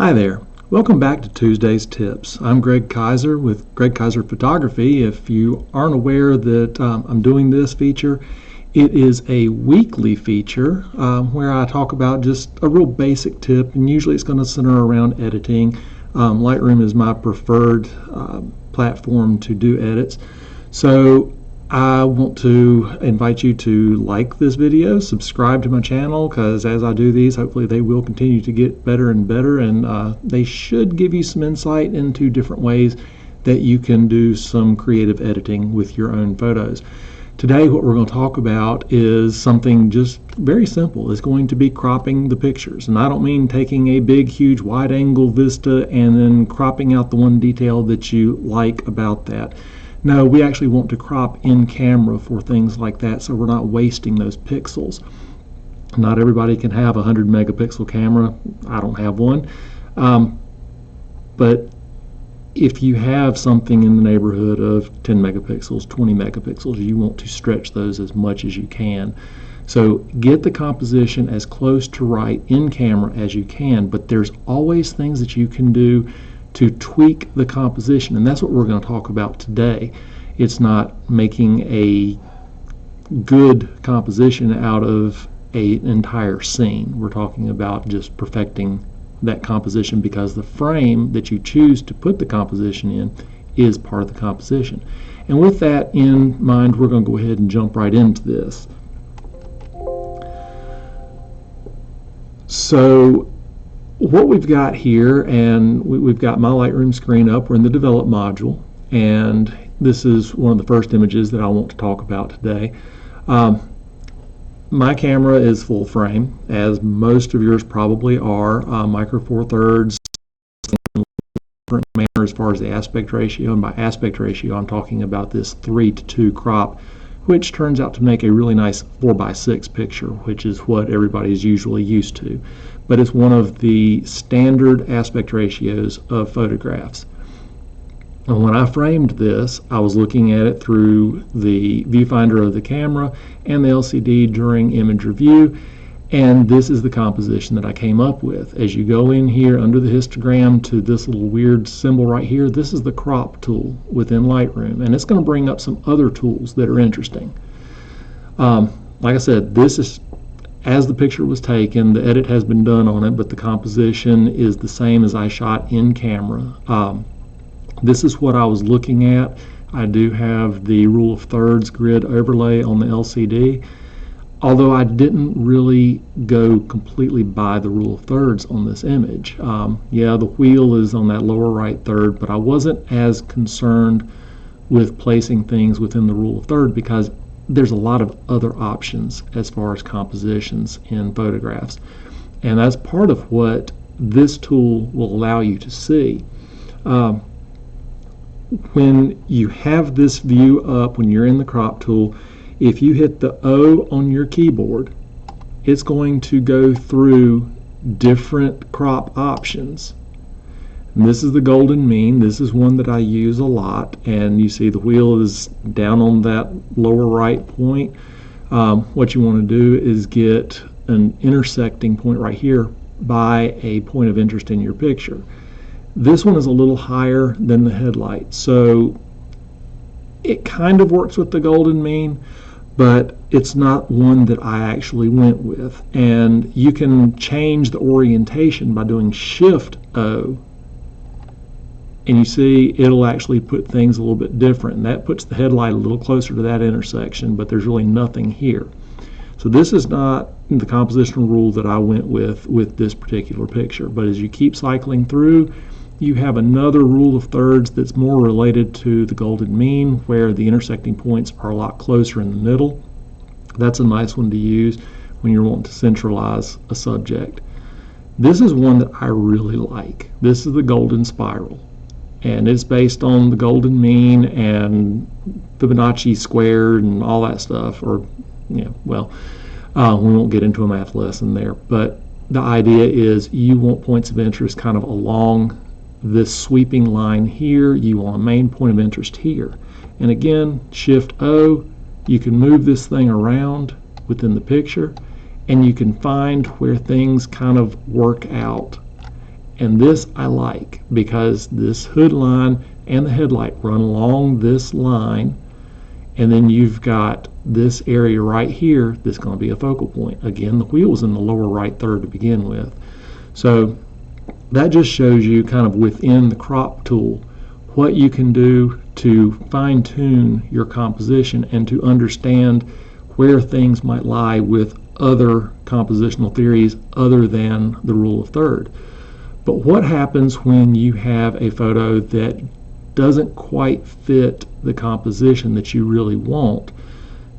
Hi there. Welcome back to Tuesday's Tips. I'm Greg Kaiser with Greg Kaiser Photography. If you aren't aware that I'm doing this feature, it is a weekly feature where I talk about just a real basic tip, and usually it's going to center around editing. Lightroom is my preferred platform to do edits. So I want to invite you to like this video, subscribe to my channel, because as I do these, hopefully they will continue to get better and better, and they should give you some insight into different ways that you can do some creative editing with your own photos. Today what we're going to talk about is something just very simple. It's going to be cropping the pictures, and I don't mean taking a big huge wide angle vista and then cropping out the one detail that you like about that. No, we actually want to crop in camera for things like that, so we're not wasting those pixels. Not everybody can have a 100 megapixel camera. I don't have one. But if you have something in the neighborhood of 10 megapixels, 20 megapixels, you want to stretch those as much as you can. So get the composition as close to right in camera as you can, but there's always things that you can do to tweak the composition, and that's what we're going to talk about today. It's not making a good composition out of an entire scene. We're talking about just perfecting that composition, because the frame that you choose to put the composition in is part of the composition. And with that in mind, we're going to go ahead and jump right into this. So what we've got here, and we've got my Lightroom screen up. We're in the Develop module, and this is one of the first images that I want to talk about today. My camera is full frame, as most of yours probably are. Micro Four Thirds, different manner as far as the aspect ratio, and by aspect ratio I'm talking about this 3:2 crop, which turns out to make a really nice 4:6 picture, which is what everybody is usually used to. But it's one of the standard aspect ratios of photographs. And when I framed this, I was looking at it through the viewfinder of the camera and the LCD during image review, and this is the composition that I came up with. As you go in here under the histogram to this little weird symbol right here, this is the crop tool within Lightroom, and it's going to bring up some other tools that are interesting. Like I said, this is as the picture was taken. The edit has been done on it, but the composition is the same as I shot in camera. This is what I was looking at. I do have the rule of thirds grid overlay on the LCD, although I didn't really go completely by the rule of thirds on this image. Yeah, the wheel is on that lower right third, but I wasn't as concerned with placing things within the rule of third, because there's a lot of other options as far as compositions in photographs, and that's part of what this tool will allow you to see. When you have this view up, when you're in the crop tool, if you hit the O on your keyboard, it's going to go through different crop options. And this is the golden mean. This is one that I use a lot, and you see the wheel is down on that lower right point. What you want to do is get an intersecting point right here by a point of interest in your picture. This one is a little higher than the headlight, so it kind of works with the golden mean, but it's not one that I actually went with. And you can change the orientation by doing Shift O, and you see it'll actually put things a little bit different, and that puts the headlight a little closer to that intersection, but there's really nothing here. So this is not the compositional rule that I went with this particular picture, but as you keep cycling through, you have another rule of thirds that's more related to the golden mean, where the intersecting points are a lot closer in the middle. That's a nice one to use when you're wanting to centralize a subject. This is one that I really like. This is the golden spiral, and it's based on the golden mean and Fibonacci squared and all that stuff. Or, yeah, well, we won't get into a math lesson there, but the idea is you want points of interest kind of along this sweeping line here. You want a main point of interest here, and again, Shift O, you can move this thing around within the picture, and you can find where things kind of work out. And this I like because this hood line and the headlight run along this line, and then you've got this area right here that's going to be a focal point. Again, the wheel was in the lower right third to begin with. So that just shows you kind of within the crop tool what you can do to fine-tune your composition and to understand where things might lie with other compositional theories other than the rule of third. But what happens when you have a photo that doesn't quite fit the composition that you really want?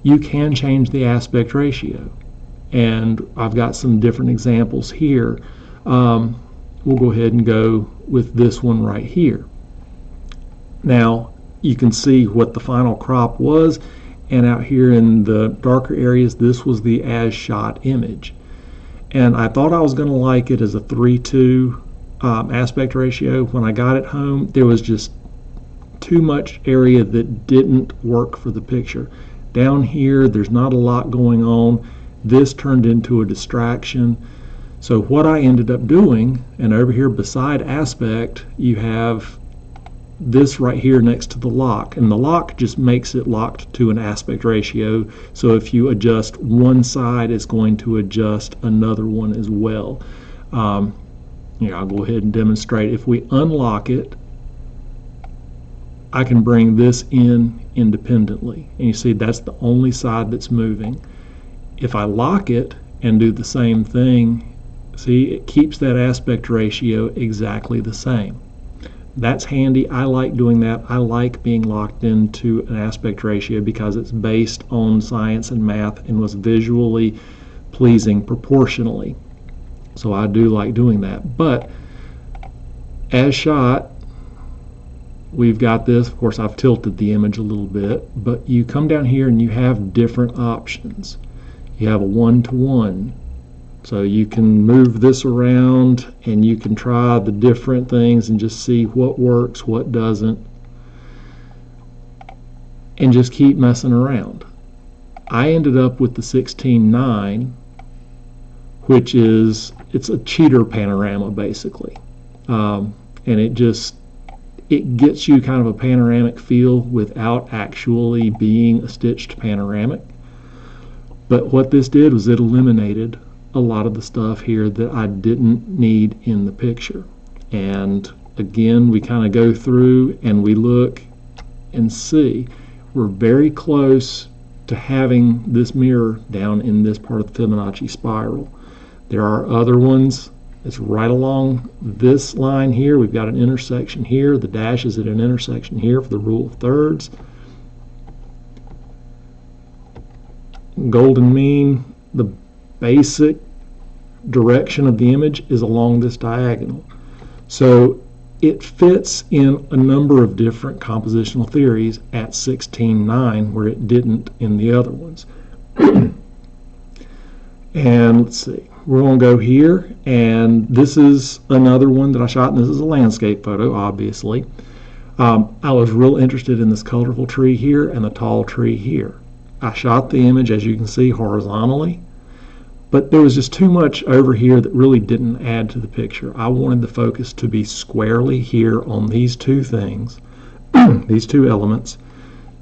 You can change the aspect ratio. And I've got some different examples here. We'll go ahead and go with this one right here. Now you can see what the final crop was, and out here in the darker areas, this was the as shot image. And I thought I was going to like it as a 3:2 aspect ratio. When I got it home, there was just too much area that didn't work for the picture. Down here, there's not a lot going on. This turned into a distraction. So what I ended up doing, and over here beside aspect, you have this right here next to the lock, and the lock just makes it locked to an aspect ratio. So if you adjust one side, it's going to adjust another one as well. I'll go ahead and demonstrate. If we unlock it, I can bring this in independently, and you see that's the only side that's moving. If I lock it and do the same thing, see, it keeps that aspect ratio exactly the same. That's handy. I like doing that. I like being locked into an aspect ratio because it's based on science and math and was visually pleasing proportionally. So I do like doing that. But as shot, we've got this. Of course, I've tilted the image a little bit, but you come down here and you have different options. You have a 1:1. So you can move this around and you can try the different things and just see what works, what doesn't, and just keep messing around. I ended up with the 16:9, which is, it's a cheater panorama basically. And it gets you kind of a panoramic feel without actually being a stitched panoramic. But what this did was it eliminated a lot of the stuff here that I didn't need in the picture. And again, we kind of go through and we look and see we're very close to having this mirror down in this part of the Fibonacci spiral. There are other ones. It's right along this line here. We've got an intersection here. The dash is at an intersection here for the rule of thirds. Golden mean, the basic direction of the image is along this diagonal. So it fits in a number of different compositional theories at 16:9 where it didn't in the other ones. And let's see, we're going to go here, and this is another one that I shot, and this is a landscape photo, obviously. I was real interested in this colorful tree here and the tall tree here. I shot the image, as you can see, horizontally, but there was just too much over here that really didn't add to the picture. I wanted the focus to be squarely here on these two things, these two elements.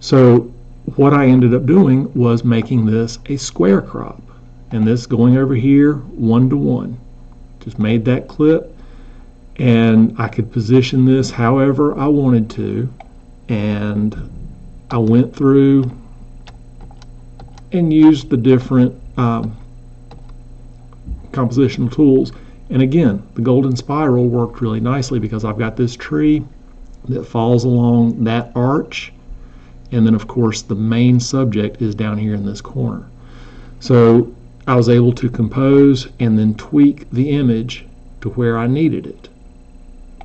So what I ended up doing was making this a square crop, and this going over here 1:1. Just made that clip, and I could position this however I wanted to, and I went through and used the different compositional tools. And again, the golden spiral worked really nicely because I've got this tree that falls along that arch, and then of course the main subject is down here in this corner. So I was able to compose and then tweak the image to where I needed it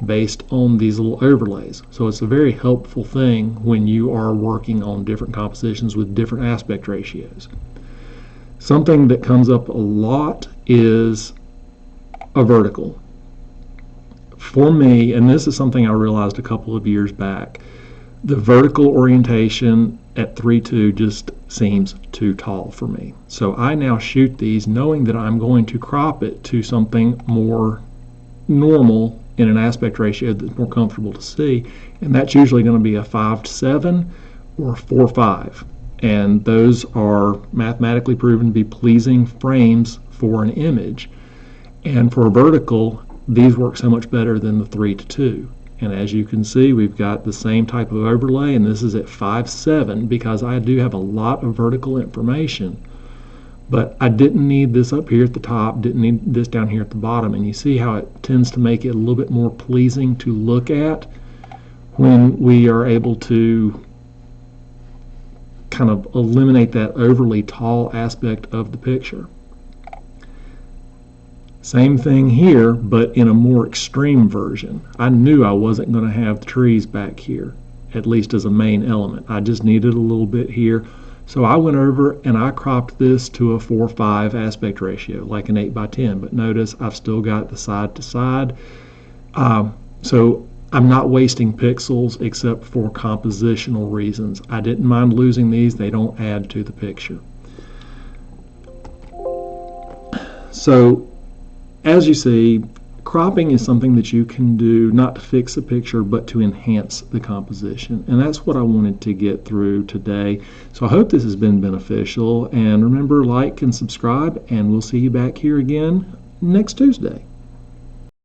based on these little overlays. So it's a very helpful thing when you are working on different compositions with different aspect ratios. Something that comes up a lot is a vertical. For me, and this is something I realized a couple of years back, the vertical orientation at 3:2 just seems too tall for me. So I now shoot these knowing that I'm going to crop it to something more normal in an aspect ratio that's more comfortable to see, and that's usually going to be a 5:7 or 4:5, and those are mathematically proven to be pleasing frames for an image. And for vertical, these work so much better than the 3:2. And as you can see, we've got the same type of overlay, and this is at 5:7 because I do have a lot of vertical information. But I didn't need this up here at the top, didn't need this down here at the bottom. And you see how it tends to make it a little bit more pleasing to look at when we are able to kind of eliminate that overly tall aspect of the picture. Same thing here, but in a more extreme version. I knew I wasn't going to have the trees back here, at least as a main element. I just needed a little bit here. So I went over and I cropped this to a 4:5 aspect ratio, like an 8:10. But notice I've still got the side to side. So I'm not wasting pixels except for compositional reasons. I didn't mind losing these. They don't add to the picture. So as you see, cropping is something that you can do not to fix a picture, but to enhance the composition. And that's what I wanted to get through today. So I hope this has been beneficial. And remember, like and subscribe, and we'll see you back here again next Tuesday.